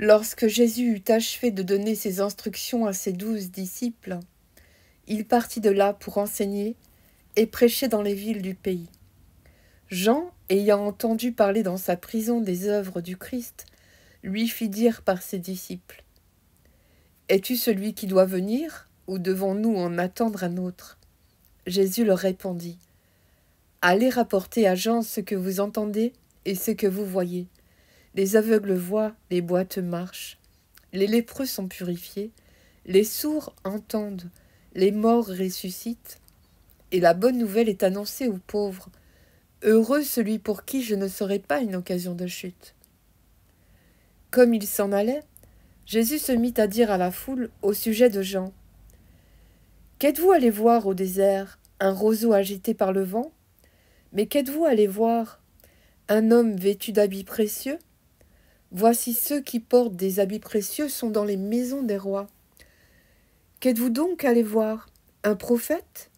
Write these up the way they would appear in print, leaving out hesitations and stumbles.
Lorsque Jésus eut achevé de donner ses instructions à ses 12 disciples, il partit de là pour enseigner et prêcher dans les villes du pays. Jean, ayant entendu parler dans sa prison des œuvres du Christ, lui fit dire par ses disciples : « Es-tu celui qui doit venir, ou devons-nous en attendre un autre ?» Jésus leur répondit : « Allez rapporter à Jean ce que vous entendez et ce que vous voyez. Les aveugles voient, les boiteux marchent, les lépreux sont purifiés, les sourds entendent, les morts ressuscitent, et la bonne nouvelle est annoncée aux pauvres. Heureux celui pour qui je ne serai pas une occasion de chute. » Comme il s'en allait, Jésus se mit à dire à la foule au sujet de Jean : « Qu'êtes-vous allé voir au désert ? Un roseau agité par le vent ? Mais qu'êtes-vous allé voir ? Un homme vêtu d'habits précieux ? Voici ceux qui portent des habits précieux sont dans les maisons des rois. Qu'êtes-vous donc allé voir ? Un prophète ?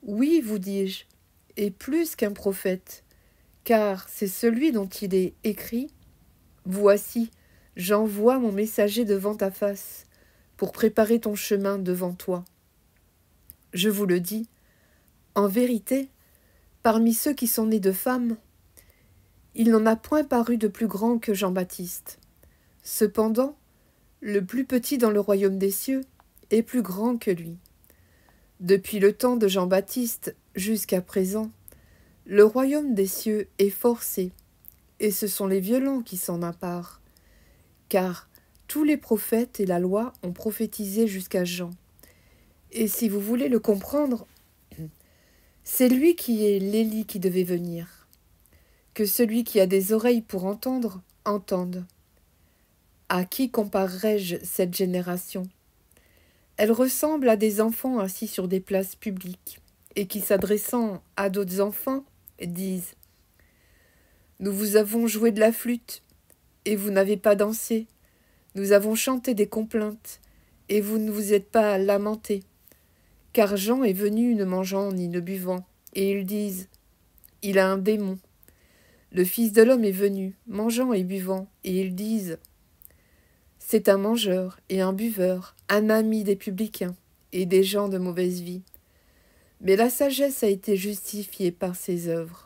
Oui, vous dis-je, et plus qu'un prophète, car c'est celui dont il est écrit : Voici, j'envoie mon messager devant ta face, pour préparer ton chemin devant toi. Je vous le dis, en vérité, parmi ceux qui sont nés de femmes, il n'en a point paru de plus grand que Jean-Baptiste. Cependant, le plus petit dans le royaume des cieux est plus grand que lui. Depuis le temps de Jean-Baptiste jusqu'à présent, le royaume des cieux est forcé, et ce sont les violents qui s'en emparent. Car tous les prophètes et la loi ont prophétisé jusqu'à Jean. Et si vous voulez le comprendre, c'est lui qui est l'Élie qui devait venir. Que celui qui a des oreilles pour entendre, entende. À qui comparerai-je cette génération ? Elle ressemble à des enfants assis sur des places publiques, et qui, s'adressant à d'autres enfants, disent : « Nous vous avons joué de la flûte, et vous n'avez pas dansé. Nous avons chanté des complaintes, et vous ne vous êtes pas lamentés. Car Jean est venu ne mangeant ni ne buvant, et ils disent : Il a un démon. Le Fils de l'homme est venu, mangeant et buvant, et ils disent : C'est un mangeur et un buveur, un ami des publicains et des gens de mauvaise vie. Mais la sagesse a été justifiée par ses œuvres.